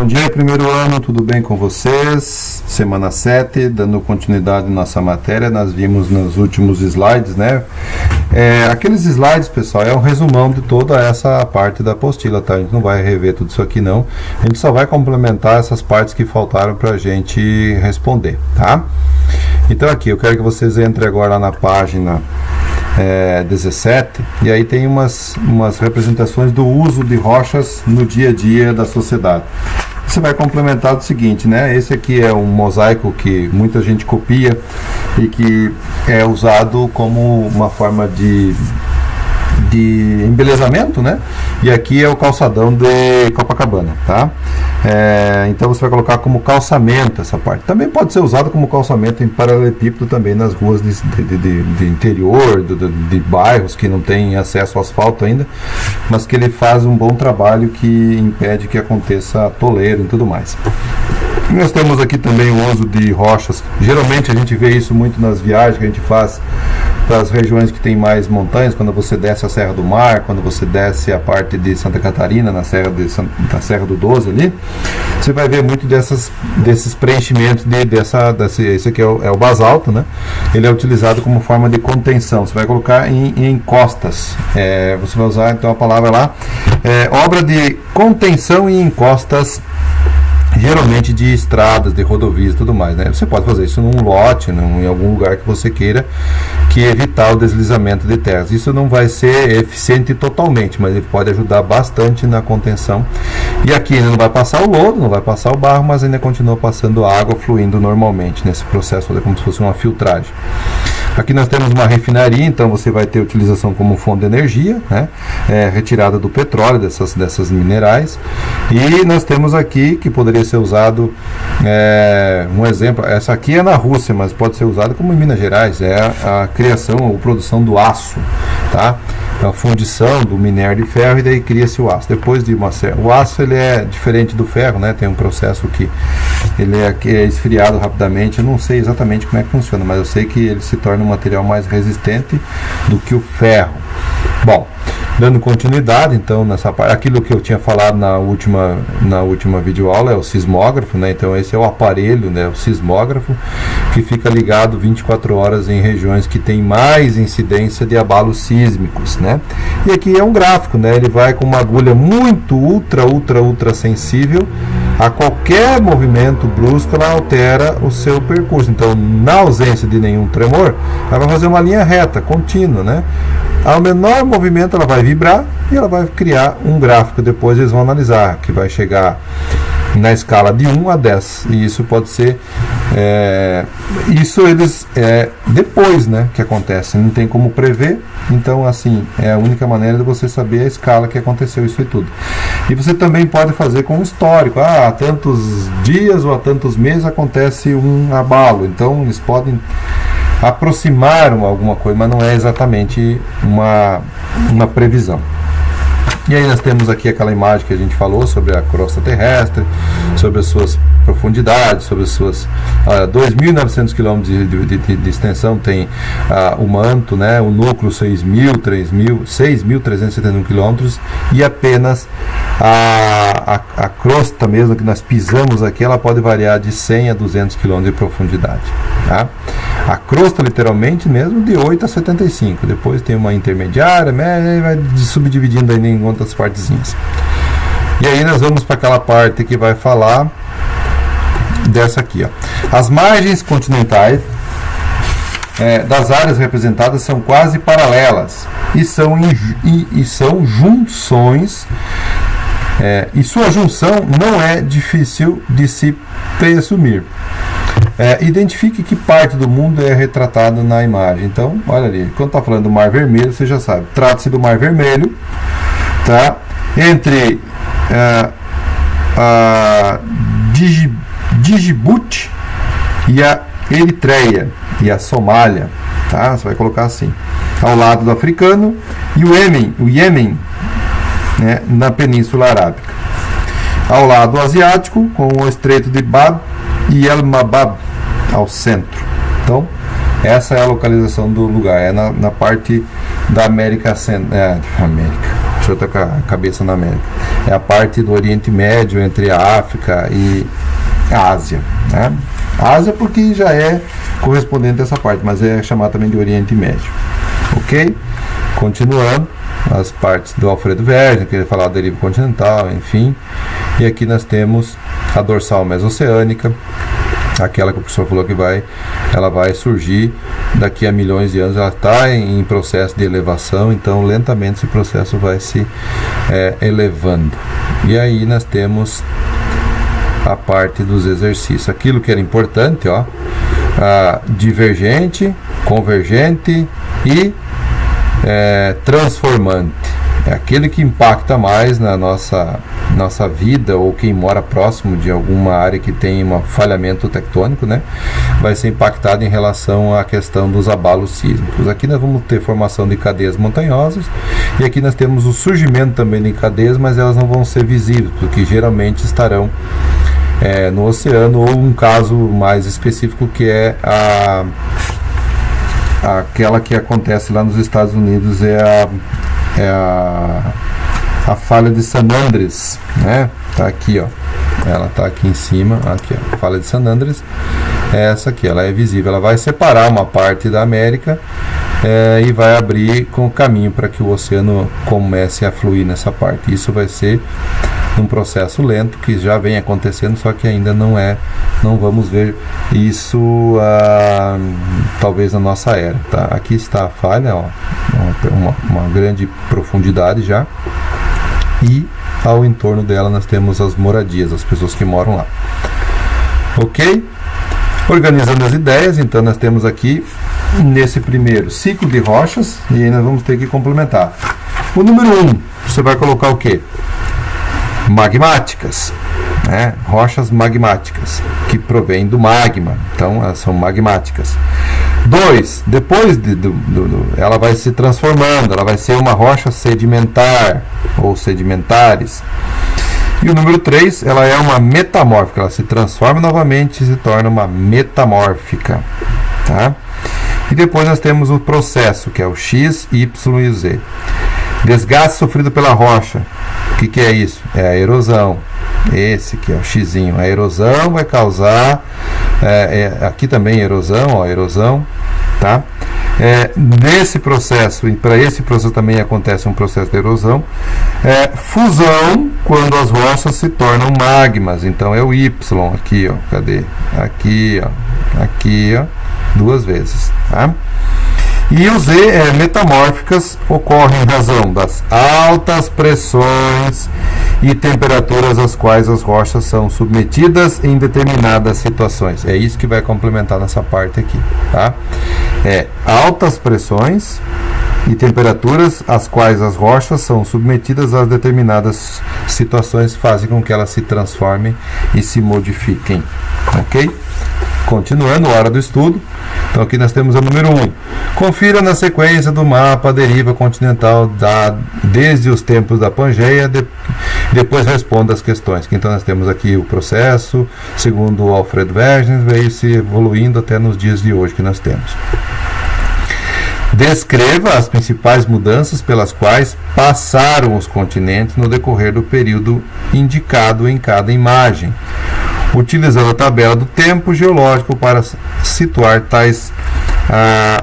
Bom dia, primeiro ano, tudo bem com vocês? Semana 7, dando continuidade à nossa matéria, nós vimos nos últimos slides, né? Aqueles slides, pessoal, é um resumão de toda essa parte da apostila, tá? A gente não vai rever tudo isso aqui, não. A gente só vai complementar essas partes que faltaram para a gente responder, tá? Então aqui, eu quero que vocês entrem agora lá na página 17, e aí tem umas representações do uso de rochas no dia a dia da sociedade. Você vai complementar do seguinte, né? Esse aqui é um mosaico que muita gente copia e que é usado como uma forma de embelezamento, né? E aqui é o calçadão de Copacabana, tá? Então você vai colocar como calçamento essa parte. Também pode ser usado como calçamento em paralelepípedo também nas ruas de interior, de bairros que não têm acesso ao asfalto ainda, mas que ele faz um bom trabalho que impede que aconteça toleiro e tudo mais. Nós temos aqui também o uso de rochas. Geralmente a gente vê isso muito nas viagens que a gente faz para as regiões que tem mais montanhas, quando você desce a Serra do Mar, quando você desce a parte de Santa Catarina, na da Serra do 12 ali, você vai ver muito desses preenchimentos, esse aqui é o basalto, né? Ele é utilizado como forma de contenção, você vai colocar em encostas, você vai usar então a palavra lá, obra de contenção em encostas, geralmente de estradas, de rodovias e tudo mais, né? Você pode fazer isso num lote, em algum lugar que você queira evitar o deslizamento de terras. Isso não vai ser eficiente totalmente, mas ele pode ajudar bastante na contenção. E aqui não vai passar o lodo, não vai passar o barro, mas ainda continua passando a água fluindo normalmente nesse processo, como se fosse uma filtragem. Aqui nós temos uma refinaria, então você vai ter utilização como fonte de energia, né? Retirada do petróleo, dessas minerais. E nós temos aqui, que poderia ser usado, um exemplo, essa aqui é na Rússia, mas pode ser usada como em Minas Gerais, é a criação ou produção do aço, tá? A fundição do minério de ferro, e daí cria-se o aço. Depois de o aço, ele é diferente do ferro, né? Tem um processo que ele é esfriado rapidamente. Eu não sei exatamente como é que funciona, mas eu sei que ele se torna um material mais resistente do que o ferro. Bom, dando continuidade, então, nessa parte, aquilo que eu tinha falado na última videoaula é o sismógrafo, né? Então esse é o aparelho, né? O sismógrafo, que fica ligado 24 horas em regiões que tem mais incidência de abalos sísmicos, né? E aqui é um gráfico, né? Ele vai com uma agulha muito ultra sensível. A qualquer movimento brusco, ela altera o seu percurso. Então, na ausência de nenhum tremor, ela vai fazer uma linha reta, contínua, né? Ao menor movimento, ela vai vibrar e ela vai criar um gráfico. Depois eles vão analisar, que vai chegar na escala de 1 a 10. E isso pode ser... depois, né, que acontece. Não tem como prever. Então, assim, é a única maneira de você saber a escala que aconteceu isso e tudo. E você também pode fazer com um histórico. Há tantos dias ou há tantos meses acontece um abalo. Então, eles podem aproximar alguma coisa, mas não é exatamente uma previsão. E aí nós temos aqui aquela imagem que a gente falou sobre a crosta terrestre, sobre as suas profundidades, sobre as suas 2.900 km de extensão tem o manto, né, o núcleo 6.371 km, e apenas a crosta mesmo que nós pisamos aqui, ela pode variar de 100 a 200 km de profundidade, tá? A crosta literalmente mesmo de 8 a 75, depois tem uma intermediária, vai subdividindo ainda em outras partezinhas. E aí nós vamos para aquela parte que vai falar dessa aqui, ó. As margens continentais das áreas representadas são quase paralelas e são junções, e sua junção não é difícil de se presumir. Identifique que parte do mundo é retratada na imagem. Então, olha ali, quando está falando do Mar Vermelho, você já sabe, trata-se do Mar Vermelho, tá? Entre a Djibouti e a Eritreia e a Somália, tá? Você vai colocar assim, ao lado do africano, e o Iêmen, né, na Península Arábica. Ao lado asiático, com o Estreito de Bab e El Mabab ao centro. Então, essa é a localização do lugar, na parte da América deixa eu estar com a cabeça na América, é a parte do Oriente Médio entre a África e a Ásia, né? A Ásia porque já é correspondente a essa parte, mas é chamado também de Oriente Médio, ok? Continuando, as partes do Alfredo Wegener, que ele falava da deriva continental, enfim, e aqui nós temos a dorsal mesoceânica, aquela que o professor falou que ela vai surgir daqui a milhões de anos, ela está em processo de elevação, então lentamente esse processo vai se elevando. E aí nós temos a parte dos exercícios, aquilo que era importante, ó, divergente, convergente e transformante. É aquele que impacta mais na nossa vida, ou quem mora próximo de alguma área que tem um falhamento tectônico, né, vai ser impactado em relação à questão dos abalos sísmicos. Aqui nós vamos ter formação de cadeias montanhosas, e aqui nós temos o surgimento também de cadeias, mas elas não vão ser visíveis, porque geralmente estarão no oceano, ou um caso mais específico que é aquela que acontece lá nos Estados Unidos, a falha de San Andrés, né? Tá aqui, ó. Ela tá aqui em cima, aqui, ó. A falha de San Andrés. Essa aqui, ela é visível. Ela vai separar uma parte da América e vai abrir com o caminho para que o oceano comece a fluir nessa parte. Isso vai ser um processo lento que já vem acontecendo, só que ainda não vamos ver isso talvez na nossa era, tá? Aqui está a falha, ó, uma grande profundidade já, e ao entorno dela nós temos as moradias, as pessoas que moram lá, ok? Organizando as ideias, então nós temos aqui nesse primeiro ciclo de rochas, e aí nós vamos ter que complementar. O número 1, você vai colocar o quê? Magmáticas, né? Rochas magmáticas que provêm do magma, então elas são magmáticas. 2, depois ela vai se transformando, ela vai ser uma rocha sedimentar ou sedimentares. E o número 3, ela é uma metamórfica, ela se transforma novamente e se torna uma metamórfica, tá? E depois nós temos o processo, que é o X, Y e Z. Desgaste sofrido pela rocha. O que é isso? É a erosão. Esse aqui é o xizinho. A erosão vai causar... aqui também erosão, ó, erosão, tá? Nesse processo, e para esse processo também acontece um processo de erosão. Fusão, quando as rochas se tornam magmas. Então é o Y aqui, ó. Cadê? Aqui, ó. Aqui, ó. 2 vezes, tá? E o Z metamórficas ocorrem em razão das altas pressões e temperaturas às quais as rochas são submetidas em determinadas situações. É isso que vai complementar nessa parte aqui, tá? Altas pressões e temperaturas às quais as rochas são submetidas a determinadas situações fazem com que elas se transformem e se modifiquem, ok? Continuando, hora do estudo. Então aqui nós temos o número 1. Confira na sequência do mapa a deriva continental desde os tempos da Pangeia, depois responda as questões. Então nós temos aqui o processo, segundo o Alfredo Wegener, veio se evoluindo até nos dias de hoje que nós temos. Descreva as principais mudanças pelas quais passaram os continentes no decorrer do período indicado em cada imagem, utilizando a tabela do tempo geológico para situar tais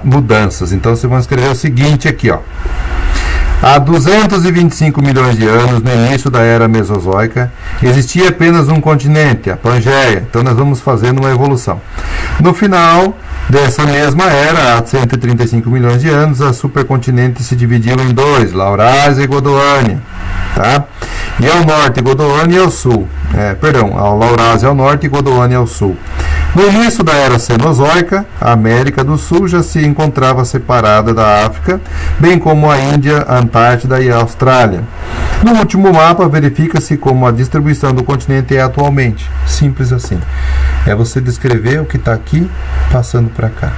mudanças. Então, vocês vão escrever o seguinte aqui, ó. Há 225 milhões de anos, no início da era Mesozoica, existia apenas um continente, a Pangeia. Então, nós vamos fazendo uma evolução. No final dessa mesma era, há 135 milhões de anos, as supercontinentes se dividiram em 2, Laurásia e Godoânia, tá? E ao norte, Godoânia e ao sul. A Laurásia ao norte e Godoânia ao sul. No início da era Cenozoica, a América do Sul já se encontrava separada da África, bem como a Índia, a Antártida e a Austrália. No último mapa, verifica-se como a distribuição do continente é atualmente. Simples assim. É você descrever o que está aqui, passando para cá.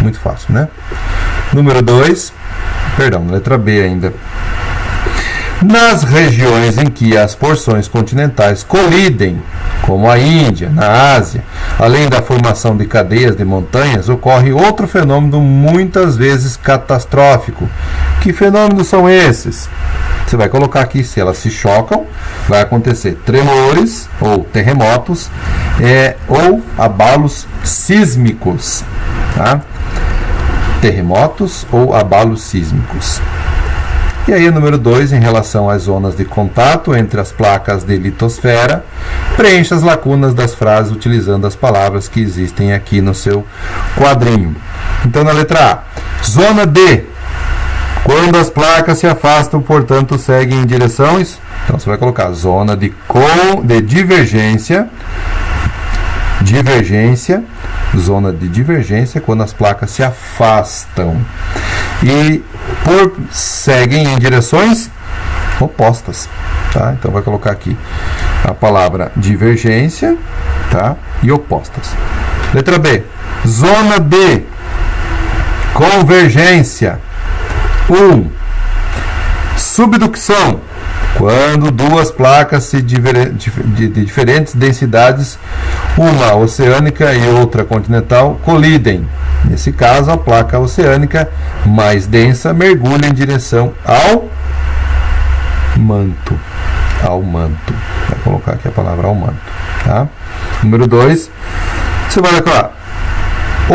Muito fácil, né? Número 2, letra B ainda. Nas regiões em que as porções continentais colidem como a Índia, na Ásia, além da formação de cadeias de montanhas, ocorre outro fenômeno muitas vezes catastrófico. Que fenômenos são esses? Você vai colocar aqui, se elas se chocam, vai acontecer tremores ou terremotos ou abalos sísmicos. Tá? Terremotos ou abalos sísmicos. E aí, número 2, em relação às zonas de contato entre as placas de litosfera, preencha as lacunas das frases utilizando as palavras que existem aqui no seu quadrinho. Então, na letra A, zona D, quando as placas se afastam, portanto, seguem em direções. Então, você vai colocar zona de divergência, zona de divergência, quando as placas se afastam. E seguem em direções opostas, tá? Então vai colocar aqui a palavra divergência, tá? E opostas. Letra B, zona D, convergência. 1. Subducção, quando duas placas de diferentes densidades, uma oceânica e outra continental, colidem. Nesse caso, a placa oceânica mais densa mergulha em direção ao manto. Vai colocar aqui a palavra ao manto. Tá? Número 2, você vai colocar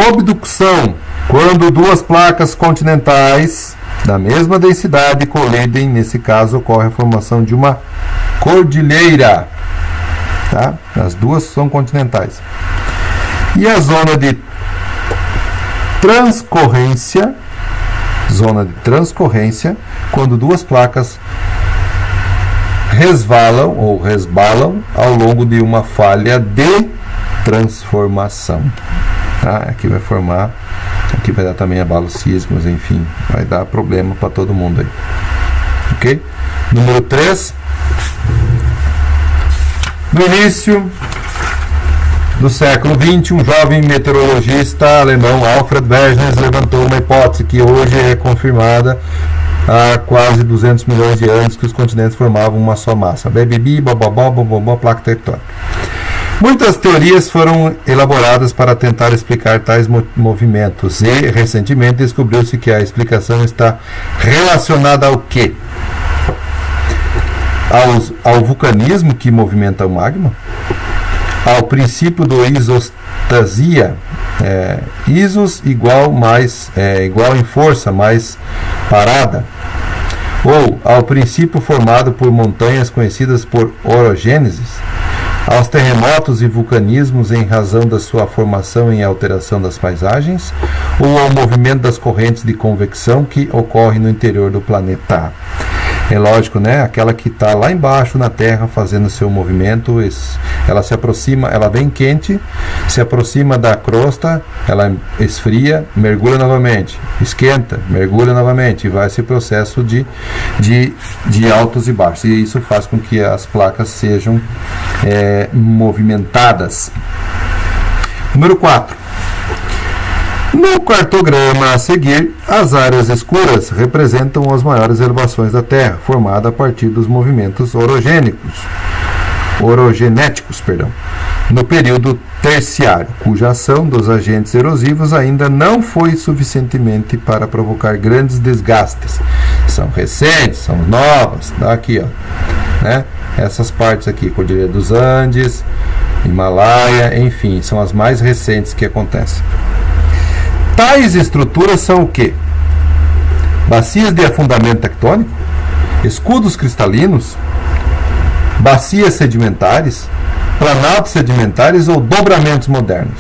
obducção, quando duas placas continentais da mesma densidade colidem. Nesse caso, ocorre a formação de uma cordilheira. Tá? As duas são continentais. E a zona de transcorrência, quando duas placas resvalam ao longo de uma falha de transformação. Tá? Aqui vai dar também abalos sísmicos, enfim, vai dar problema para todo mundo aí. Ok? Número 3. No início do século XX, um jovem meteorologista alemão, Alfred Wegener, levantou uma hipótese que hoje é confirmada há quase 200 milhões de anos, que os continentes formavam uma só massa. Placa tectônica. Muitas teorias foram elaboradas para tentar explicar tais movimentos e, recentemente, descobriu-se que a explicação está relacionada ao quê? Ao vulcanismo que movimenta o magma? Ao princípio do isostasia, isos igual em força, mais parada, ou ao princípio formado por montanhas conhecidas por orogênesis, aos terremotos e vulcanismos em razão da sua formação e alteração das paisagens, ou ao movimento das correntes de convecção que ocorre no interior do planeta. É lógico, né? Aquela que está lá embaixo na Terra fazendo seu movimento, ela se aproxima, ela vem quente, se aproxima da crosta, ela esfria, mergulha novamente, esquenta, mergulha novamente, e vai esse processo de altos e baixos. E isso faz com que as placas sejam movimentadas. Número 4. No cartograma a seguir, as áreas escuras representam as maiores elevações da Terra, formada a partir dos movimentos orogenéticos, no período terciário, cuja ação dos agentes erosivos ainda não foi suficientemente para provocar grandes desgastes. São recentes, são novas, tá aqui, ó, né? Essas partes aqui, Cordilheira dos Andes, Himalaia, enfim, são as mais recentes que acontecem. Tais estruturas são o quê? Bacias de afundamento tectônico, escudos cristalinos, bacias sedimentares, planaltos sedimentares ou dobramentos modernos?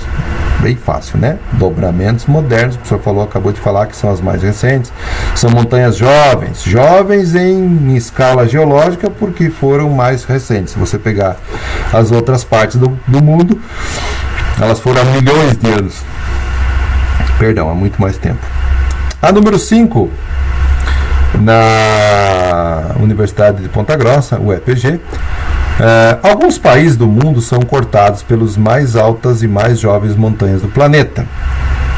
Bem fácil, né? Dobramentos modernos, o professor acabou de falar que são as mais recentes. São montanhas jovens em escala geológica porque foram mais recentes. Se você pegar as outras partes do mundo, elas foram há milhões de anos. Há muito mais tempo. A número 5, na Universidade de Ponta Grossa, UEPG, alguns países do mundo são cortados pelas mais altas e mais jovens montanhas do planeta.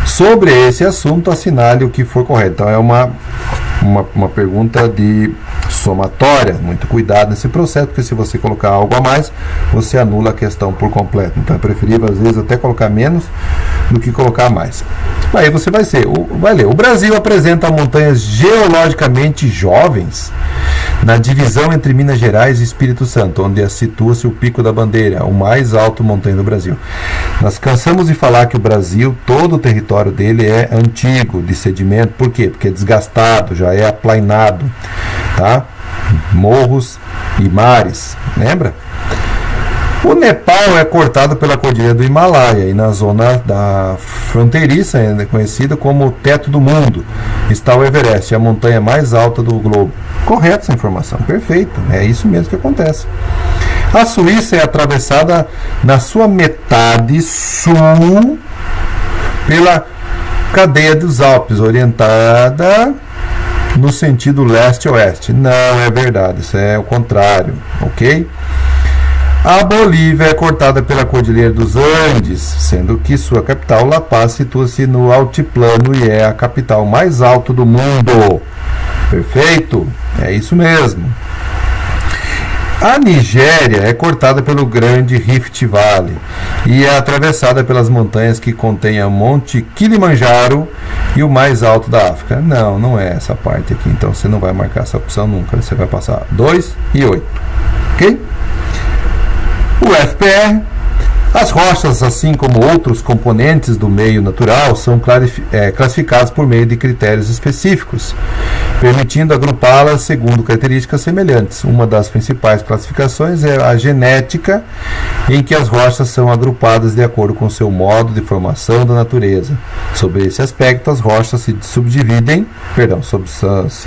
Sobre esse assunto, assinale o que for correto. Então, é uma pergunta de somatória. Muito cuidado nesse processo, porque se você colocar algo a mais, você anula a questão por completo. Então é preferível, às vezes, até colocar menos do que colocar mais. Aí você vai ler. O Brasil apresenta montanhas geologicamente jovens na divisão entre Minas Gerais e Espírito Santo, onde situa-se o Pico da Bandeira, o mais alto montanha do Brasil. Nós cansamos de falar que o Brasil, todo o território dele é antigo, de sedimento. Por quê? Porque é desgastado, já é aplainado, tá? Morros e mares, lembra? O Nepal é cortado pela cordilheira do Himalaia e na zona da fronteiriça, ainda conhecida como o teto do mundo, está o Everest, a montanha mais alta do globo. Correta essa informação, perfeito, é isso mesmo que acontece. A Suíça é atravessada na sua metade sul pela cadeia dos Alpes, orientada no sentido leste-oeste. Não é verdade, isso é o contrário, ok? A Bolívia é cortada pela Cordilheira dos Andes, sendo que sua capital, La Paz, situa-se no altiplano e é a capital mais alta do mundo. Perfeito? É isso mesmo. A Nigéria é cortada pelo grande Rift Valley e é atravessada pelas montanhas que contêm o Monte Kilimanjaro e o mais alto da África. Não é essa parte aqui, então você não vai marcar essa opção nunca. Você vai passar 2 e 8, ok? O FPR, as rochas, assim como outros componentes do meio natural, são classificadas por meio de critérios específicos, permitindo agrupá-las segundo características semelhantes. Uma das principais classificações é a genética, em que as rochas são agrupadas de acordo com seu modo de formação da natureza. Sobre esse aspecto, as rochas se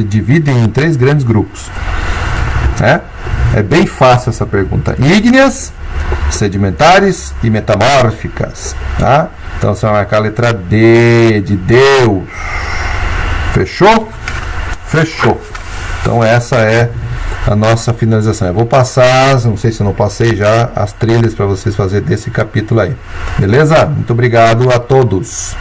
dividem em 3 grandes grupos. É bem fácil essa pergunta. Ígneas, sedimentares e metamórficas, tá? Então você vai marcar a letra D de Deus. Fechou? Fechou. Então essa é a nossa finalização. Eu vou passar, não sei se eu não passei já, as trilhas para vocês fazerem desse capítulo aí. Beleza? Muito obrigado a todos.